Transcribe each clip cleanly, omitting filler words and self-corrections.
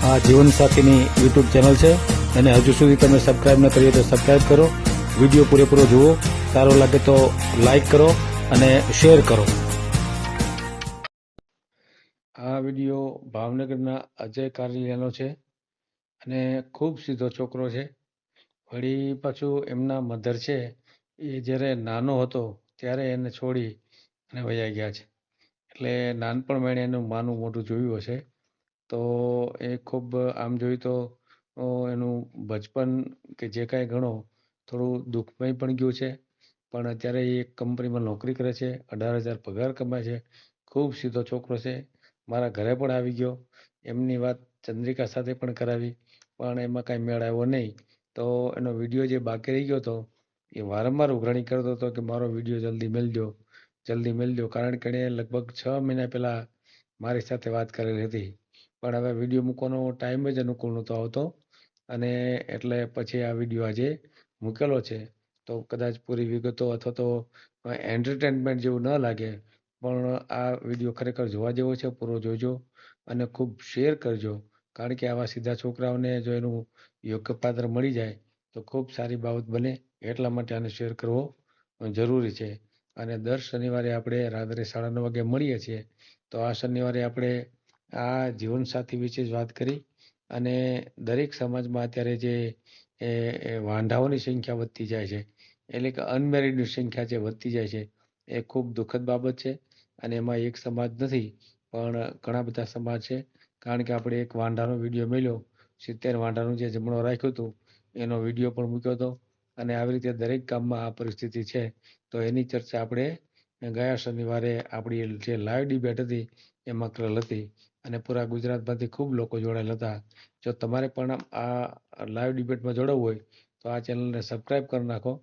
આ જીવનસાથીની YouTube channel છે અને હજુ સુધી તમે સબસ્ક્રાઇબ ન કરી હોય તો સબસ્ક્રાઇબ કરો. વિડીયો પૂરેપૂરો જુઓ. સારો લાગે તો લાઈક કરો અને શેર કરો. આ વિડીયો ભાવનગરના અજય કારેલિયાનો છે અને ખૂબ સીધો છોકરો છે. વળી પાછું એમના મધર છે એ જ્યારે નાનો હતો ત્યારે એને છોડી અને વયા ગયા છે. એટલે નાનપણમાં એણે એનું માનું મોઢું જોયું હશે. તો એ ખૂબ આમ જોઈએ તો એનું બચપન કે જે કાંઈ ગણો થોડું દુઃખમય પણ ગયું છે. પણ અત્યારે એ એક કંપનીમાં નોકરી કરે છે, 18,000 પગાર કમાય છે. ખૂબ સીધો છોકરો છે. મારા ઘરે પણ આવી ગયો. એમની વાત ચંદ્રિકા સાથે પણ કરાવી, પણ એમાં કાંઈ મેળ આવ્યો નહીં. તો એનો વિડીયો જે બાકી રહી ગયો હતો એ વારંવાર ઉઘરાણી કરતો હતો કે મારો વિડીયો જલ્દી મેલજો, જલ્દી મેલજો. કારણ કે એણે લગભગ 6 મહિના પહેલાં મારી સાથે વાત કરેલી હતી. પણ હવે વિડીયો મૂકવાનો ટાઈમ જ અનુકૂળ નહોતો આવતો અને એટલે પછી આ વિડીયો આજે મૂકેલો છે. તો કદાચ પૂરી વિગતો અથવા તો એન્ટરટેનમેન્ટ જેવું ન લાગે, પણ આ વિડીયો ખરેખર જોવા જેવો છે. પૂરો જોજો અને ખૂબ શેર કરજો. કારણ કે આવા સીધા છોકરાઓને જો એનું યોગ્ય પાત્ર મળી જાય તો ખૂબ સારી બાબત બને. એટલા માટે આને શેર કરવો જરૂરી છે. અને દર શનિવારે આપણે રાત્રે 9:30 વાગે મળીએ છીએ. તો આ શનિવારે આપણે આ જીવનસાથી વિશે જ વાત કરી અને દરેક સમાજમાં અત્યારે જે વાંઢાઓની સંખ્યા વધતી જાય છે, એટલે કે અનમેરિડની સંખ્યા જે વધતી જાય છે, એ ખૂબ દુઃખદ બાબત છે. અને એમાં એક સમાજ નથી પણ ઘણા બધા સમાજ છે. કારણ કે આપણે એક વાંઢાનો વિડીયો મેળ્યો, 70 વાંઢાનું જે જમણો રાખ્યું હતું એનો વિડીયો પણ મૂક્યો હતો. અને આવી રીતે દરેક ગામમાં આ પરિસ્થિતિ છે. તો એની ચર્ચા આપણે ગયા શનિવારે આપણી જે લાઈવ ડિબેટ હતી એમાં કરેલ હતી અને પૂરા ગુજરાતમાંથી ખૂબ લોકો જોડાયેલા હતા. જો તમારે પણ આ લાઈવ ડિબેટમાં જોડાવવું હોય તો આ ચેનલને સબસ્ક્રાઈબ કરી નાખો.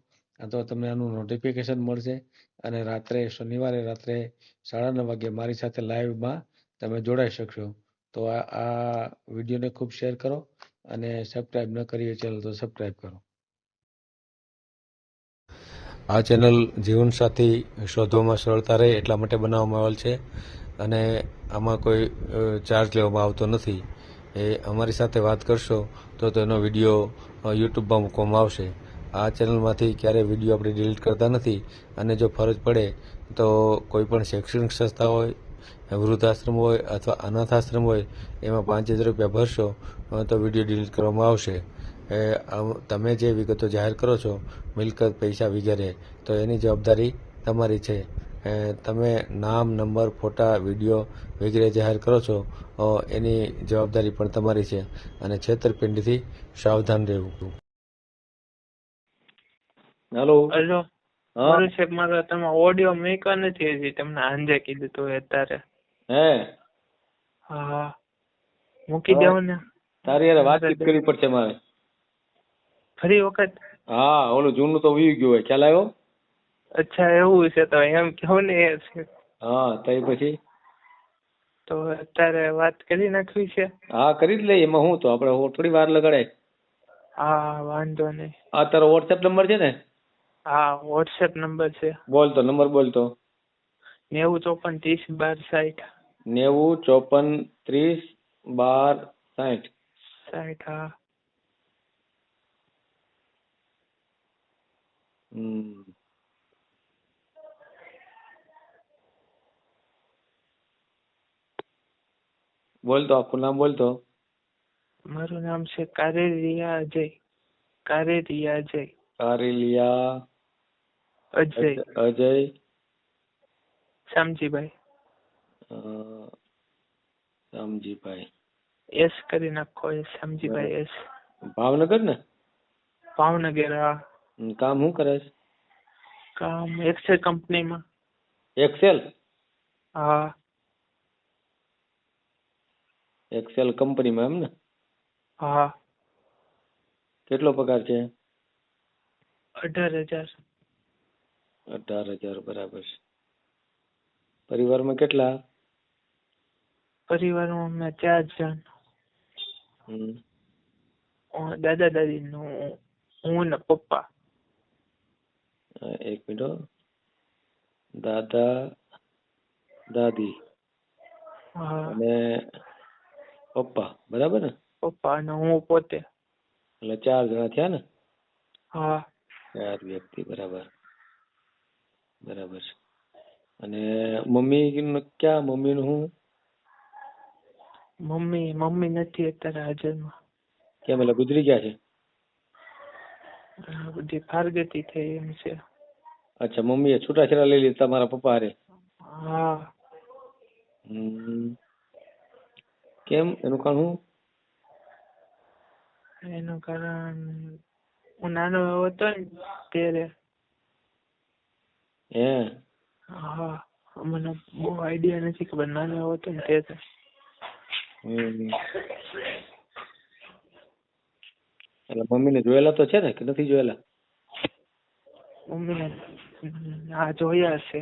તો તમને આનું નોટિફિકેશન મળશે અને શનિવારે રાત્રે 9:30 વાગે મારી સાથે લાઈવમાં તમે જોડાઈ શકશો. તો આ વિડીયોને ખૂબ શેર કરો અને સબસ્ક્રાઈબ ન કરી ચેનલ તો સબસ્ક્રાઈબ કરો. આ ચેનલ જીવનસાથી શોધવામાં સરળતા રહે એટલા માટે બનાવવામાં આવેલ છે અને આમાં કોઈ ચાર્જ લેવામાં આવતો નથી. એ અમારી સાથે વાત કરશો તો તેનો વિડીયો યુટ્યુબમાં મૂકવામાં આવશે. આ ચેનલમાંથી ક્યારેય વિડીયો આપણે ડિલીટ કરતા નથી અને જો ફરજ પડે તો કોઈ પણ શૈક્ષણિક સંસ્થા હોય, વૃદ્ધાશ્રમ હોય અથવા અનાથ આશ્રમ હોય એમાં 5,000 રૂપિયા ભરશો તો વિડીયો ડિલીટ કરવામાં આવશે. તમે જે વિગતો જાહેર કરો છો, મિલકત, પૈસા વગેરે, તો એની જવાબદારી તમારી છે. તમે નામ, નંબર, ફોટા, વિડીયો વગેરે જાહેર કરો છો એની જવાબદારી પણ તમારી છે અને છેતરપિંડીથી સાવધાન રહેવું. હેલો. હેલો. હા સાહેબ, મારે તમે ઓડિયો મૂક્યો નથી હજી. તમને સાંજે કીધું તું અત્યારે. હે હા, મૂકી દેવો ને. તારી યાર વાતચીત કરવી પડશે મારે. ફરી વખત? હા, ઓલું જૂનું તો વી ગયું હોય, ખ્યાલ આવ્યો? અચ્છા, એવું છે. તો એમ કહો ને. એ છે. હા, તઈ પછી તો અત્યારે વાત કરી નાખવી છે? હા, કરી જ લઈએ. એમાં હું તો આપણે થોડી વાર લગાડે. હા, વાંધો નહીં. આ તારો વોટ્સએપ નંબર છે ને? હા, વોટ્સએપ નંબર છે. બોલતો નંબર બોલતો. 90 54 30 12 60. 90 54 30 12 60. 60. હા. બોલતો આખું નામ બોલતો. મારું નામ છે કારેલિયા અજય. કારેલિયા અજય. કારેલિયા અજય. અજય શામજીભાઈ. શામજીભાઈ. એસ કરી નાખો. S Shamjibhai S. ભાવનગર ને? ભાવનગર. હા. કામ શું કરે છે? કામ એક્સેલ કંપનીમાં. એક્સેલ? હા. એક્સેલ કંપનીમાં એમ ને? હા. કેટલો પગાર છે? 18,000. 18,000 બરાબર છે. પરિવારમાં કેટલા? પરિવારમાં અમે 4 જણ. દાદા દાદી નું, હું ને પપ્પા. એક મિનિટ હો. દાદા દાદી હા. અને પપ્પા, બરાબર ને? પપ્પા અને હું પોતે. એટલે 4 જણા થયા ને? હા. 4 વ્યક્તિ, બરાબર બરાબર છે. અને મમ્મી ક્યાં? મમ્મીનું શું? મમ્મી નથી અત્યારે હાજરમાં. કેમ, એટલે ગુજરી ગયા છે? બધી ફારગતી થઈ એમ છે. અચ્છા, મમ્મીએ છૂટાછેડા લઈ લીધા તમારા પપ્પા હારે? હા. કેમ, એનું કારણ શું? એનું કારણ હું નાનો હતો ને ત્યારે. હે? હા, મને બહુ આઈડિયા નથી ખબર, નાનો હતો ને ત્યારે. એટલે મમ્મીને જોયેલા તો છે ને કે નથી જોયેલા? મમ્મીને હા જોયા છે.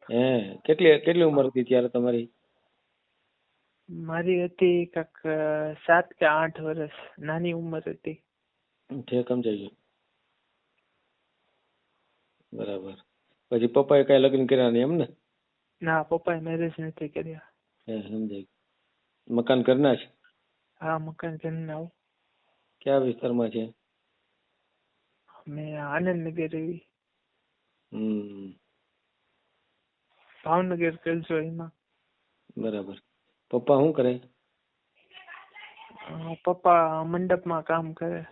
હે? કેટલી ઉંમર હતી ત્યારે તમારી? મારી હતી કાંક 7 કે 8 વર્ષ, નાની ઉંમર હતી. ઠીક, સમજાઈ ગયું. બરાબર. પછી પપ્પાએ કઈ લગ્ન કર્યા નહીં એમ ને? ના, પપ્પાએ મેરેજ નથી કર્યા. સમજાઈ ગયું. મકાન ઘરના છે? હા, મકાન ઘરના. કયા વિસ્તારમાં છે? મેં આનંદનગર એવી. ભાવનગર કરજો એમાં. બરાબર. પપ્પા શું કરે? પપ્પા મંડપમાં કામ કરે.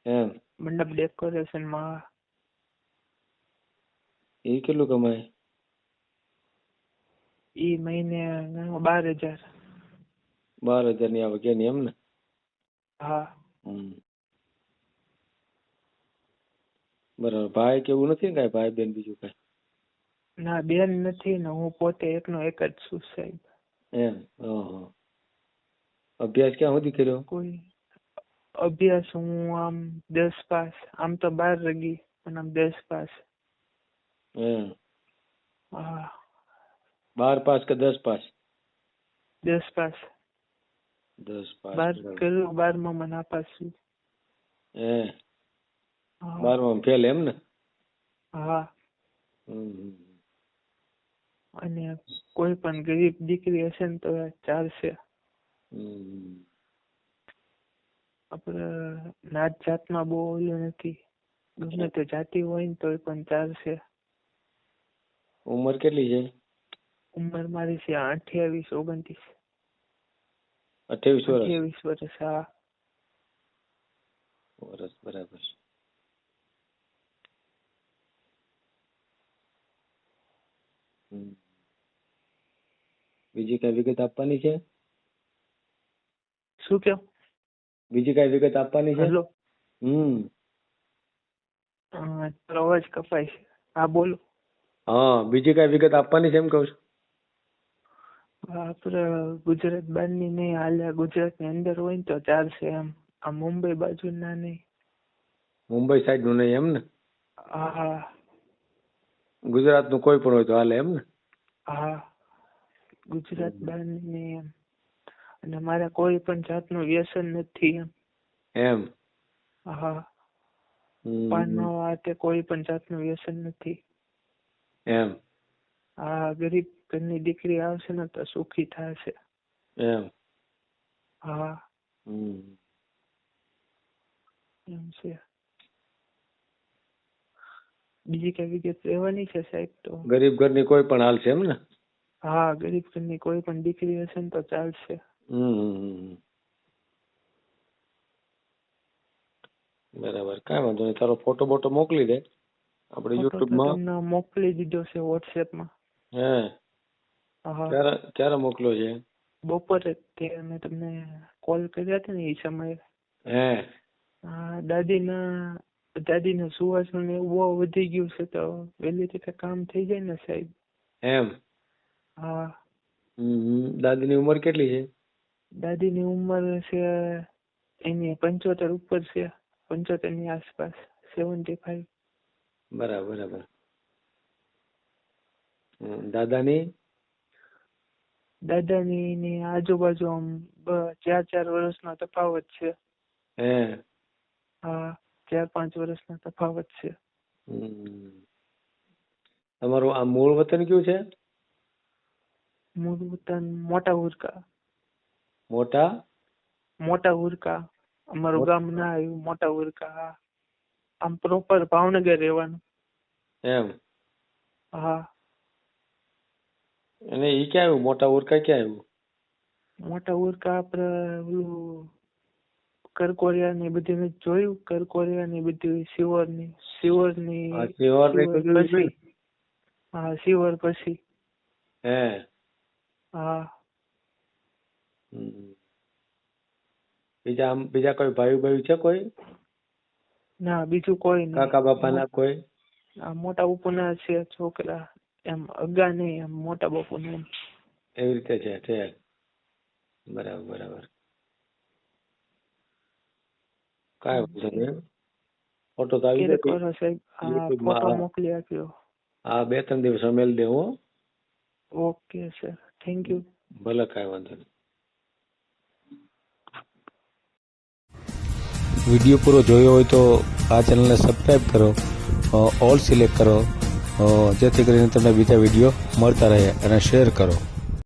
એમ? મંડપ ડેકોરેશનમાં. એ કેટલું કમાય? ઈ મહિને 12,000. 12,000 ની આવક એની એમ ને? હા. બરાબર. ભાઈ કેવું નથી ને કઈ? ભાઈ બેન બીજું કઈ? ના, બેન નથી ને હું પોતે એકનો એક જ છું સાહેબ. એમ? અભ્યાસ ક્યાં સુધી કર્યો? કોઈ અભ્યાસ હું આમ 10 પાસ, આમ તો 12 રગી પણ આમ 10 પાસ. હા. 12 પાસ કે 10 પાસ? 10 પાસ. 10 પાસ. 12 કર્યું, 12માં મને નાપાસ છું. 12માં ફેલ એમ ને? હા. અને કોઈ પણ ગરીબ દીકરી હશે ને તો ચાલશે. આપણે નાત જાતમાં બહુ ઓલું નથી, ગમે તે જાતિ હોય ને તોય પણ ચાલશે. ઉંમર કેટલી છે? ઉંમર મારી છે 28 29. 28 વર્ષ? 28 વર્ષ. હા. વર્ષ, બરાબર. બીજી કઈ વિગત આપવાની છે? શું કેવું? બીજી કઈ વિગત આપવાની છે? હેલો. તારો અવાજ કપાય છે. હા બોલો. હા, બીજી કઈ વિગત આપવાની છે એમ કહું છું. આપણે ગુજરાત બહારની નહીં હાલે, ગુજરાતની અંદર હોય ને તો ચાલશે એમ. આ મુંબઈ બાજુ ના નહીં. મુંબઈ સાઈડ નું નહીં એમ ને? હા. ગુજરાત નું કોઈ પણ હોય તો હાલે એમ ને? હા, ગુજરાત બહારની નહીં એમ. અને મારે કોઈ પણ જાતનું વ્યસન નથી એમ. એમ? હા. પાનનો તે કોઈ પણ જાતનું વ્યસન નથી. એમ? હા, ગરીબ ઘરની દીકરી આવશે ને તો સુખી થશે. એમ? હા. એમ છે. બીજી કઈ વિગત રહેવાની છે સાહેબ? તો ગરીબ ઘરની કોઈ પણ હાલશે એમ ને? હા, ગરીબ ઘરની કોઈ પણ દીકરી હશે ને તો ચાલશે. બરાબર, કાંઈ વાંધો નહીં. તારો ફોટો બોટો મોકલી દે આપણે યુટ્યુબમાં. તમને મોકલી દીધો છે વોટ્સએપમાં. હે? હા. ક્યારે મોકલ્યો છે? બપોરે તે મેં તમને કોલ કર્યા હતા ને એ સમયે. હે? હા, દાદીના સુવાસનું ને એવું બહુ વધી ગયું છે તો વહેલી રીતે કામ થઈ જાય ને સાહેબ. એમ? હા. દાદીની ઉંમર કેટલી છે? દાદીની ઉંમર છે એની 75 ઉપર છે, 75 ની આસપાસ, 75. બરાબર. દાદાની આજુબાજુ આમ 4 વર્ષનો તફાવત છે. હે? હા, 4-5 વર્ષનો તફાવત છે. તમારું આ મૂળ વતન કયું છે? મૂળ વતન મોટા ઉરકા. મોટા મોટા હુરકા. અમારું ગામ ના આવ્યું મોટા હુરકા. હા. આમ પ્રોપર ભાવનગર રહેવાનું. એમ હા. અને ઈ ક્યાં આવ્યું? મોટા ઉરકા ક્યાં આવ્યું? મોટા હુરકા આપડે ઓલું કરકોરિયા ની બધી મેં જોયું. કરકોરિયા ની બધી સિવરની આ શિવર ને કીધું પછી. હા સિવર પછી. હે હા. હમ. બીજા કોઈ ભાઈ છે કોઈ? ના બીજું કોઈ નહીં. કાકા બાપાના કોઈ? આ મોટા બાપુના છે છોકરા. એમ અગા નહીં, એમ મોટા બાપુના એમ. એવી રીતે છે. બરાબર. કાંઈ વાંધો નહીં. ફોટો તો આવી ક્યારેક જશે કરો સાહેબ. હા યુટ્યુબમાં. ફોટો મોકલી આપ્યો. હા 2-3 દિવસ મેલ દે હો. Okay sir, thank you. ભલે, કાંઈ વાંધો નહીં. વિડીયો પૂરો જોયો હોય તો આ ચેનલને સબસ્ક્રાઈબ કરો, ઓલ સિલેક્ટ કરો, જેથી કરીને તમને બીજા વિડીયો મળતા રહે, અને શેર કરો.